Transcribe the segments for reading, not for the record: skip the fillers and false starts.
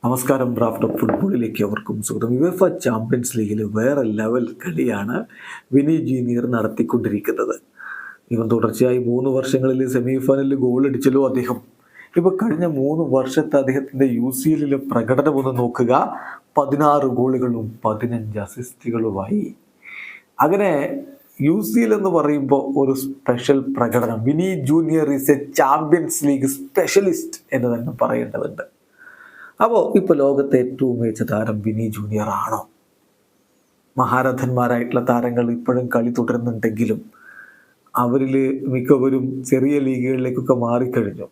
നമസ്കാരം. Draft of ഫുട്ബോളിലേക്ക് അവർക്കും സ്വാഗതം. യുവേഫ ചാമ്പ്യൻസ് ലീഗിൽ വേറെ ലെവൽ കളിയാണ് വിനി ജൂനിയർ നടത്തിക്കൊണ്ടിരിക്കുന്നത്. ഇവൻ തുടർച്ചയായി 3 വർഷങ്ങളിൽ സെമി ഫൈനലിൽ ഗോൾ അടിച്ചല്ലോ അദ്ദേഹം. ഇപ്പോൾ കഴിഞ്ഞ 3 വർഷത്തെ അദ്ദേഹത്തിൻ്റെ UCL പ്രകടനം ഒന്ന് നോക്കുക. 16 ഗോളുകളും 15 അസിസ്റ്റുകളുമായി. അങ്ങനെ UCL എന്ന് പറയുമ്പോൾ ഒരു സ്പെഷ്യൽ പ്രകടനം. Vini Junior is a Champions League specialist എന്ന് തന്നെ പറയേണ്ടതുണ്ട്. അപ്പോൾ ഇപ്പോൾ ലോകത്തെ ഏറ്റവും മികച്ച താരം വിനി ജൂനിയർ ആണോ? മഹാരഥന്മാരായിട്ടുള്ള താരങ്ങൾ ഇപ്പോഴും കളി തുടരുന്നുണ്ടെങ്കിലും അവരിൽ മിക്കവരും ചെറിയ ലീഗുകളിലേക്കൊക്കെ മാറിക്കഴിഞ്ഞു.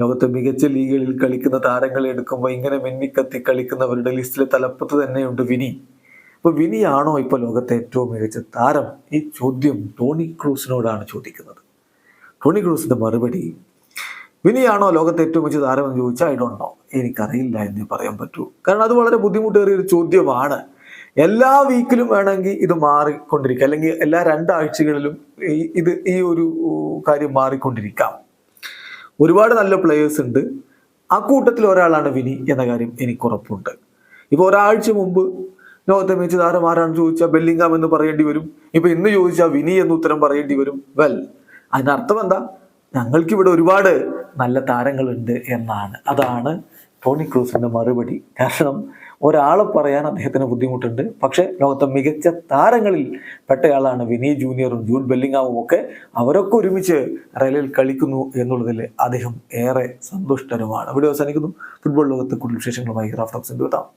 ലോകത്തെ മികച്ച ലീഗുകളിൽ കളിക്കുന്ന താരങ്ങളെ എടുക്കുമ്പോൾ ഇങ്ങനെ മിന്നിക്കത്തി കളിക്കുന്നവരുടെ ലിസ്റ്റിലെ തലപ്പത്ത് തന്നെയുണ്ട് വിനി. അപ്പോൾ വിനിയാണോ ഇപ്പോൾ ലോകത്തെ ഏറ്റവും മികച്ച താരം? ഈ ചോദ്യം ടോണി ക്രൂസിനോടാണ് ചോദിക്കുന്നത്. ടോണി ക്രൂസിൻ്റെ മറുപടി, വിനിയാണോ ലോകത്തെ ഏറ്റവും മികച്ച താരം എന്ന് ചോദിച്ചാൽ ഐ ഡോണ്ട് നോ, എനിക്കറിയില്ല എന്നേ പറയാൻ പറ്റൂ. കാരണം അത് വളരെ ബുദ്ധിമുട്ടേറിയ ഒരു ചോദ്യമാണ്. എല്ലാ വീക്കിലും വേണമെങ്കിൽ ഇത് മാറിക്കൊണ്ടിരിക്കുക, അല്ലെങ്കിൽ എല്ലാ 2 ആഴ്ചകളിലും ഈ ഒരു കാര്യം മാറിക്കൊണ്ടിരിക്കാം. ഒരുപാട് നല്ല പ്ലേയേഴ്സ് ഉണ്ട്. ആ കൂട്ടത്തിൽ ഒരാളാണ് വിനി എന്ന കാര്യം എനിക്കുറപ്പുണ്ട്. ഇപ്പോൾ ഒരാഴ്ച മുമ്പ് ലോകത്തെ മികച്ച താരം ആരാണെന്ന് ചോദിച്ചാൽ ബെല്ലിംഗാം എന്ന് പറയേണ്ടി വരും. ഇപ്പൊ ഇന്ന് ചോദിച്ചാൽ വിനി എന്ന് ഉത്തരം പറയേണ്ടി വരും. അതിനർത്ഥം എന്താ? ഞങ്ങൾക്കിവിടെ ഒരുപാട് നല്ല താരങ്ങളുണ്ട് എന്നാണ്. അതാണ് ടോണി ക്രൂസിൻ്റെ മറുപടി. കാരണം ഒരാളെ പറയാൻ അദ്ദേഹത്തിന് ബുദ്ധിമുട്ടുണ്ട്. പക്ഷേ ലോകത്തെ മികച്ച താരങ്ങളിൽ പെട്ടയാളാണ് വിനി ജൂനിയറും ജൂഡ് ബെല്ലിംഗാമും ഒക്കെ. അവരൊക്കെ ഒരുമിച്ച് റയലിൽ കളിക്കുന്നു എന്നുള്ളതിൽ അദ്ദേഹം ഏറെ സന്തുഷ്ടരുമാണ്. വീഡിയോ അവസാനിക്കുന്നു. ഫുട്ബോൾ ലോകത്ത് കൂടുതൽ വിശേഷങ്ങളുമായി റാഫ്റ്റോക്സിൻ്റെ എത്താം.